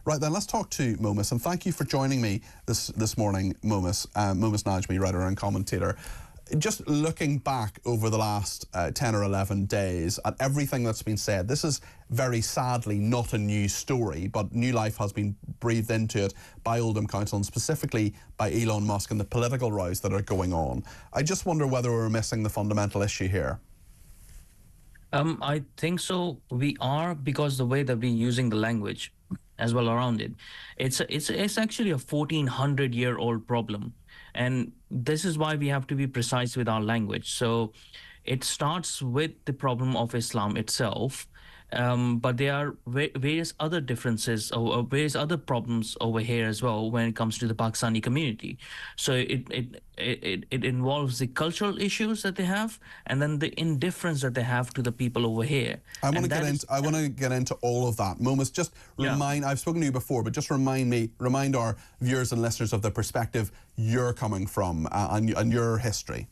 Right then, let's talk to Momus, and thank you for joining me this morning, Momus. Momus Najmi, writer and commentator. Just looking back over the last 10 or 11 days at everything that's been said, this is very sadly not a new story, but new life has been breathed into it by Oldham Council and specifically by Elon Musk and the political rows that are going on. I just wonder whether we're missing the fundamental issue here. I think so. We are, because the way that we're using the language as well around it, it's actually a 1400-year-old problem, and this is why we have to be precise with our language. So it starts with the problem of Islam itself, but there are various other differences or various other problems over here as well when it comes to the Pakistani community. So it involves the cultural issues that they have, and then the indifference that they have to the people over here. I want to get into all of that. Momus, just remind, I've spoken to you before, but just remind our viewers and listeners of the perspective you're coming from and your history.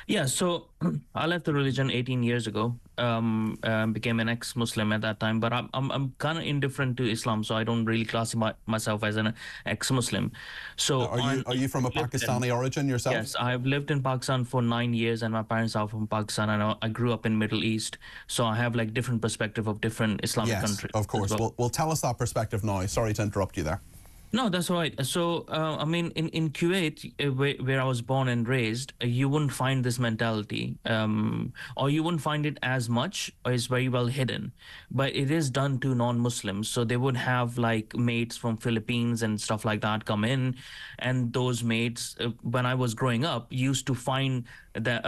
Yeah, so I left the religion 18 years ago, became an ex-Muslim at that time, but I'm kind of indifferent to Islam, so I don't really classify myself as an ex-Muslim. So are you from a Pakistani origin yourself? Yes, I've lived in Pakistan for 9 years, and my parents are from Pakistan, and I grew up in Middle East, so I have like different perspective of different Islamic countries. Of course. Well, tell us that perspective now. Sorry to interrupt you there. No, that's right. So, I mean, in Kuwait, where I was born and raised, you wouldn't find this mentality, or you wouldn't find it as much, or it's very well hidden. But it is done to non-Muslims. So they would have like mates from Philippines and stuff like that come in, and those mates, when I was growing up, used to find that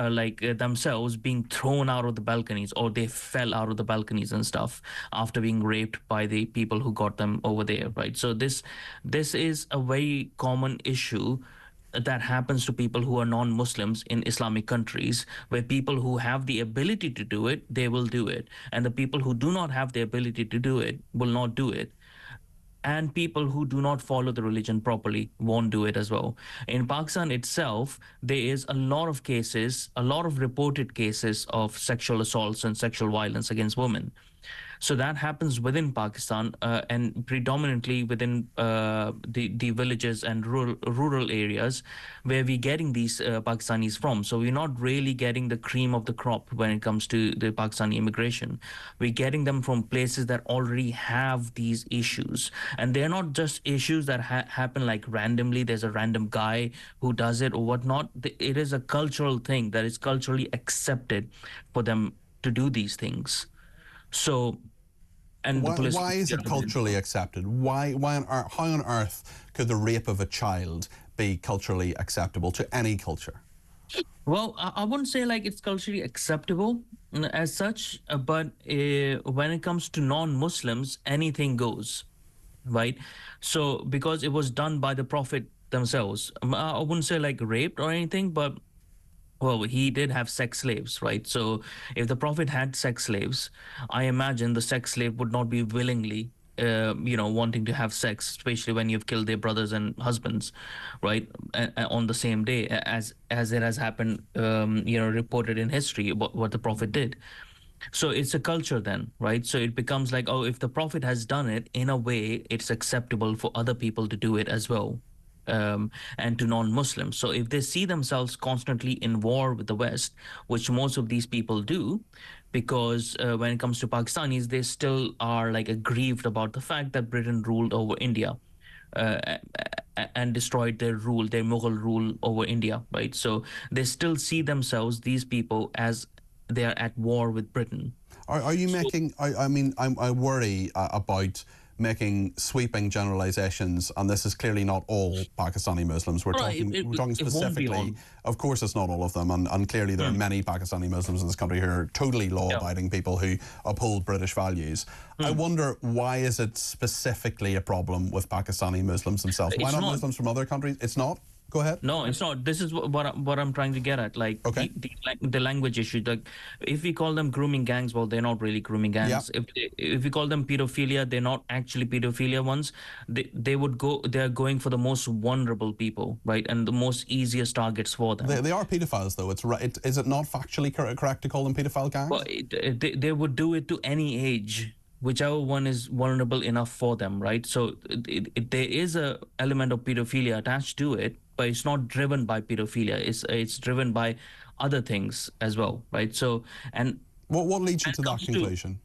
themselves being thrown out of the balconies, or they fell out of the balconies and stuff after being raped by the people who got them over there, right? So this is a very common issue that happens to people who are non-Muslims in Islamic countries, where people who have the ability to do it, they will do it. And the people who do not have the ability to do it will not do it. And people who do not follow the religion properly won't do it as well. In Pakistan itself, there is a lot of cases, a lot of reported cases of sexual assaults and sexual violence against women. So that happens within Pakistan, and predominantly within the villages and rural areas where we're getting these Pakistanis from. So we're not really getting the cream of the crop when it comes to the Pakistani immigration. We're getting them from places that already have these issues. And they're not just issues that happen like randomly. There's a random guy who does it or whatnot. It is a cultural thing that is culturally accepted for them to do these things. So, and why is it culturally accepted? How on earth could the rape of a child be culturally acceptable to any culture? Well, I wouldn't say like it's culturally acceptable as such, but when it comes to non-Muslims, anything goes, right? So because it was done by the Prophet themselves, I wouldn't say like raped or anything, but well, he did have sex slaves, right? So if the Prophet had sex slaves, I imagine the sex slave would not be willingly, wanting to have sex, especially when you've killed their brothers and husbands, right? On the same day, as it has happened, reported in history, what the Prophet did. So it's a culture then, right? So it becomes like, oh, if the Prophet has done it, in a way, it's acceptable for other people to do it as well. And to non-Muslims. So if they see themselves constantly in war with the West, which most of these people do, because when it comes to Pakistanis, they still are like aggrieved about the fact that Britain ruled over India and destroyed their Mughal rule over India, right? So they still see themselves, these people, as they are at war with Britain. Are you making, I worry about making sweeping generalizations, and this is clearly not all Pakistani Muslims. We're talking specifically. Of course, it's not all of them, and clearly there are many Pakistani Muslims in this country who are totally law-abiding people who uphold British values. I wonder, why is it specifically a problem with Pakistani Muslims themselves? Why not Muslims from other countries? It's not? Go ahead. No, it's not. This is what I'm trying to get at. Like the language issue. Like if we call them grooming gangs, well, they're not really grooming gangs. Yeah. If we call them pedophilia, they're not actually pedophilia ones. They're going for the most vulnerable people, right, and the most easiest targets for them. They are pedophiles, though. It's right. Is it not factually correct to call them pedophile gangs? Well, they would do it to any age. whichever one is vulnerable enough for them, right? So there is a element of pedophilia attached to it, but it's not driven by pedophilia. It's driven by other things as well, right? So and what leads you to that conclusion?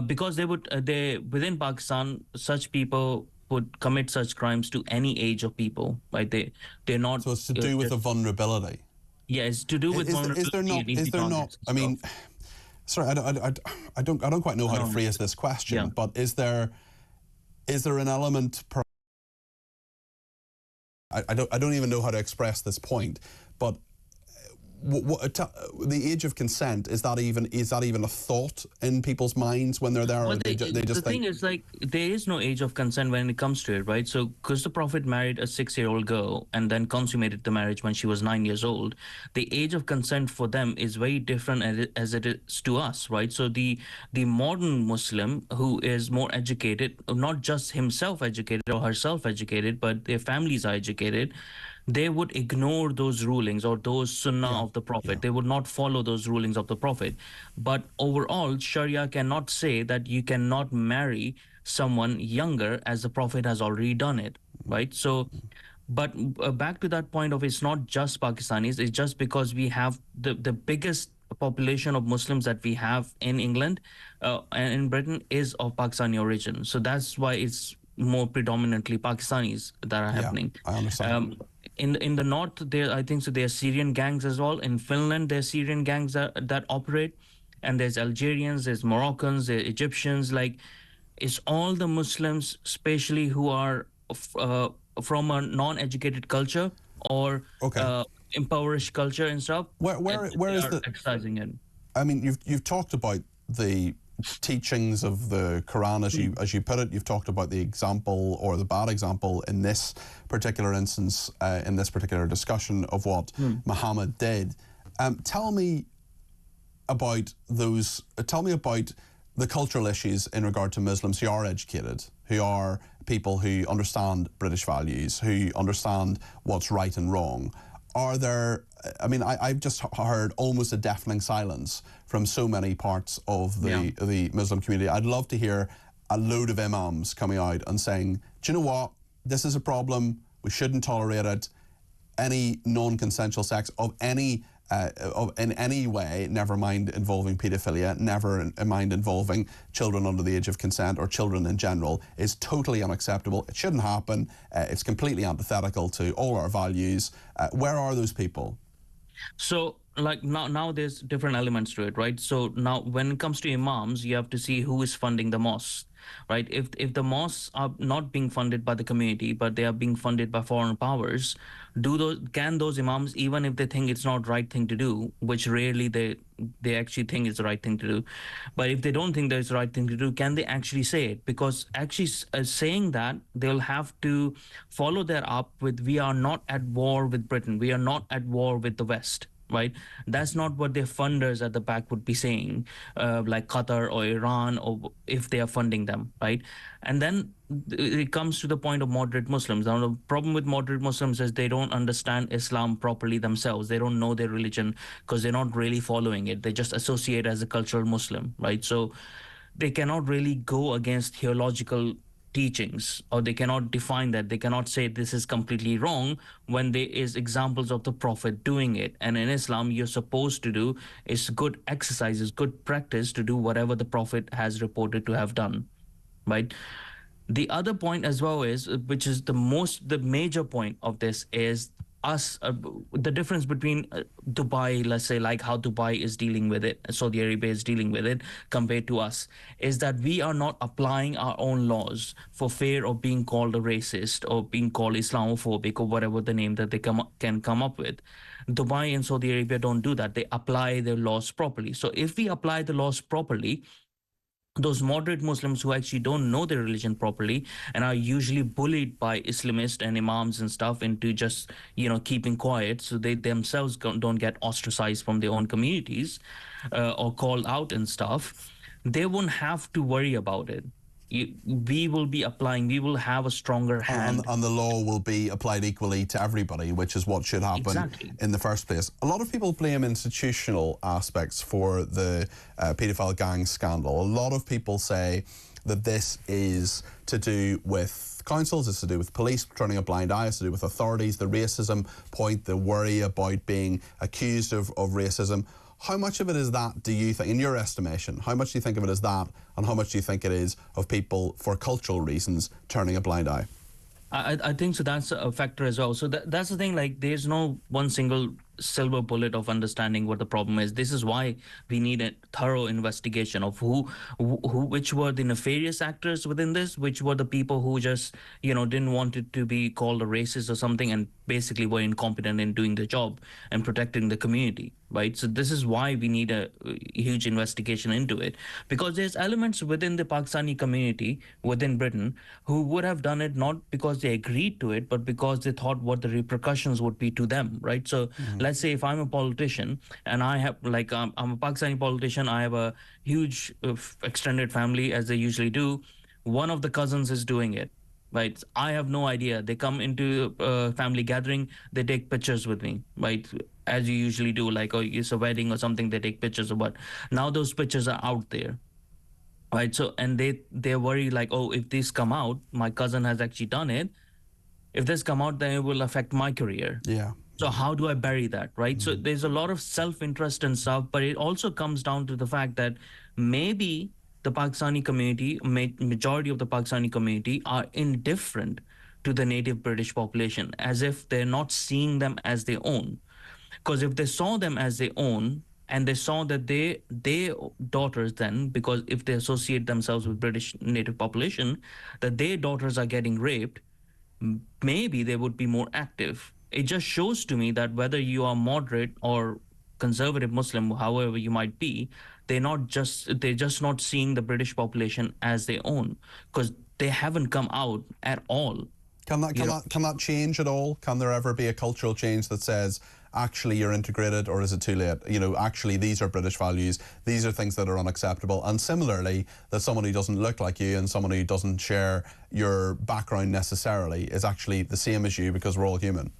Because they within Pakistan, such people would commit such crimes to any age of people, right? They're not. So it's to do with the vulnerability. Yeah, it's to do with vulnerability. Is there not? I mean, sorry, I don't quite know how to phrase this question, but is there an element? I don't even know how to express this point, but the age of consent, is that even a thought in people's minds when they're there? Or they just the thing is, like, there is no age of consent when it comes to it, right? So because the Prophet married a 6-year-old girl and then consummated the marriage when she was 9 years old, the age of consent for them is very different as it is to us, right? So the modern Muslim who is more educated, not just himself educated or herself educated, but their families are educated, they would ignore those rulings or those sunnah of the Prophet. They would not follow those rulings of the Prophet. But overall, Sharia cannot say that you cannot marry someone younger, as the Prophet has already done it, right? So, but back to that point of, it's not just Pakistanis, it's just because we have the biggest population of Muslims that we have in England and in Britain is of Pakistani origin. So that's why it's more predominantly Pakistanis that are happening. I understand. In the north, there, I think so, there are Syrian gangs as well. In Finland, there are Syrian gangs that operate, and there's Algerians, there's Moroccans, there's Egyptians. Like, it's all the Muslims, especially who are from a non-educated culture or impoverished culture and stuff. Where is the exercising it? I mean, you've talked about the teachings of the Quran, as you put it. You've talked about the example or the bad example in this particular instance, in this particular discussion of what Muhammad did. Tell me about those. Tell me about the cultural issues in regard to Muslims who are educated, who are people who understand British values, who understand what's right and wrong. Are there? I mean, I've just heard almost a deafening silence from so many parts of the Muslim community. I'd love to hear a load of imams coming out and saying, do you know what? This is a problem. We shouldn't tolerate it. Any non-consensual sex of any in any way, never mind involving paedophilia, never mind involving children under the age of consent or children in general, is totally unacceptable. It shouldn't happen. It's completely antithetical to all our values. Where are those people? So, like, now there's different elements to it, right? So now when it comes to imams, you have to see who is funding the mosques, right? If the mosques are not being funded by the community, but they are being funded by foreign powers, can those imams, even if they think it's not the right thing to do, which rarely they actually think it's the right thing to do, but if they don't think that it's the right thing to do, can they actually say it? Because actually saying that, they'll have to follow that up with, we are not at war with Britain, we are not at war with the West, right? That's not what their funders at the back would be saying, like Qatar or Iran, or if they are funding them, right? And then it comes to the point of moderate Muslims. Now, the problem with moderate Muslims is they don't understand Islam properly themselves. They don't know their religion because they're not really following it. They just associate as a cultural Muslim, right? So they cannot really go against theological teachings, or they cannot define that. They cannot say this is completely wrong when there is examples of the Prophet doing it. And in Islam, you're supposed to do is good exercises, good practice to do whatever the Prophet has reported to have done, right? The other point as well is, which is the major point of this, is the difference between Dubai, let's say, like how Dubai is dealing with it, Saudi Arabia is dealing with it, compared to us, is that we are not applying our own laws for fear of being called a racist or being called Islamophobic or whatever the name that they can come up with. Dubai and Saudi Arabia don't do that. They apply their laws properly. So if we apply the laws properly, those moderate Muslims who actually don't know their religion properly and are usually bullied by Islamists and imams and stuff into just, keeping quiet, so they themselves don't get ostracized from their own communities or called out and stuff, they won't have to worry about it. we will have a stronger hand. And the law will be applied equally to everybody, which is what should happen in the first place. A lot of people blame institutional aspects for the paedophile gang scandal. A lot of people say that this is to do with councils, it's to do with police turning a blind eye, it's to do with authorities, the racism point, the worry about being accused of racism. How much of it is that, do you think, in your estimation, how much do you think of it as that, and how much do you think it is of people, for cultural reasons, turning a blind eye? I think so. That's a factor as well. So that's the thing. Like, there's no one single silver bullet of understanding what the problem is. This is why we need a thorough investigation of which were the nefarious actors within this, which were the people who just, didn't want it to be called a racist or something, and basically were incompetent in doing the job and protecting the community, right? So this is why we need a huge investigation into it, because there's elements within the Pakistani community within Britain who would have done it not because they agreed to it, but because they thought what the repercussions would be to them, right? So let's say if I'm a politician and I have, I'm a Pakistani politician, I have a huge extended family, as they usually do. One of the cousins is doing it, right? I have no idea. They come into a family gathering, they take pictures with me, right? As you usually do, like, oh, it's a wedding or something, they take pictures of what. Now those pictures are out there, right? So, and they worry like, oh, if these come out, my cousin has actually done it. If this come out, then it will affect my career. Yeah. So how do I bury that, right? So there's a lot of self-interest and stuff, but it also comes down to the fact that maybe the Pakistani community, majority of the Pakistani community, are indifferent to the native British population, as if they're not seeing them as their own. Because if they saw them as their own, and they saw that their daughters then, because if they associate themselves with British native population, that their daughters are getting raped, maybe they would be more active. It just shows to me that whether you are moderate or conservative Muslim, however you might be, they're just not seeing the British population as their own, because they haven't come out at all. Can that change at all? Can there ever be a cultural change that says, actually, you're integrated, or is it too late? Actually, these are British values, these are things that are unacceptable. And similarly, that someone who doesn't look like you and someone who doesn't share your background necessarily is actually the same as you, because we're all human.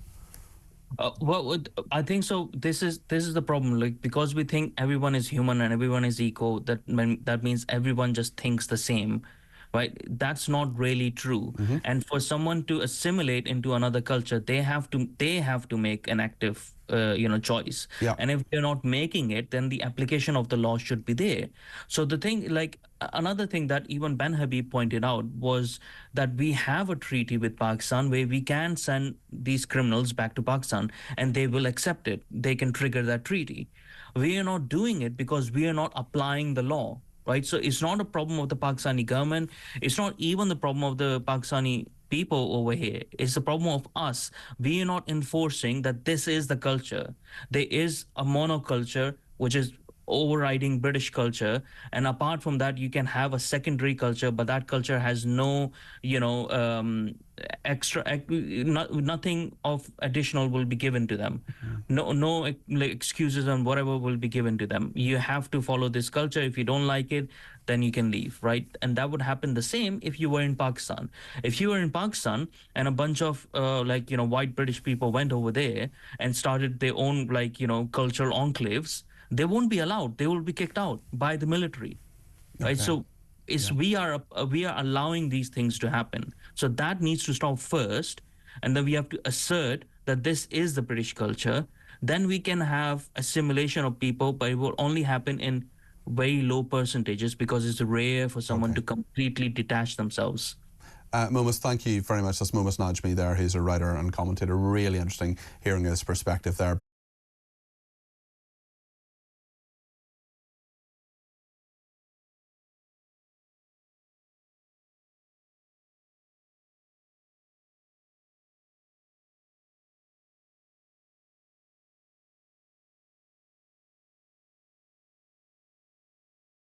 Well, I think so. This is the problem. Like, because we think everyone is human and everyone is equal, that means everyone just thinks the same, right? That's not really true. And for someone to assimilate into another culture, they have to make an active choice. Yeah. And if they're not making it, then the application of the law should be there. So the thing, like, another thing that even Ben Habib pointed out was that we have a treaty with Pakistan where we can send these criminals back to Pakistan and they will accept it. They can trigger that treaty. We are not doing it because we are not applying the law, right? So it's not a problem of the Pakistani government. It's not even the problem of the Pakistani people over here. It's the problem of us. We are not enforcing that this is the culture. There is a monoculture, which is overriding British culture, and apart from that you can have a secondary culture, but that culture has no nothing of additional will be given to them. No excuses and whatever will be given to them. You have to follow this culture. If you don't like it, then you can leave, right? And that would happen the same if you were in Pakistan. If you were in Pakistan and a bunch of white British people went over there and started their own cultural enclaves, they won't be allowed. They will be kicked out by the military, right? So we are allowing these things to happen. So that needs to stop first, and then we have to assert that this is the British culture. Then we can have assimilation of people, but it will only happen in very low percentages because it's rare for someone to completely detach themselves. Momus, thank you very much. That's Momus Najmi there, who's a writer and commentator. Really interesting hearing his perspective there.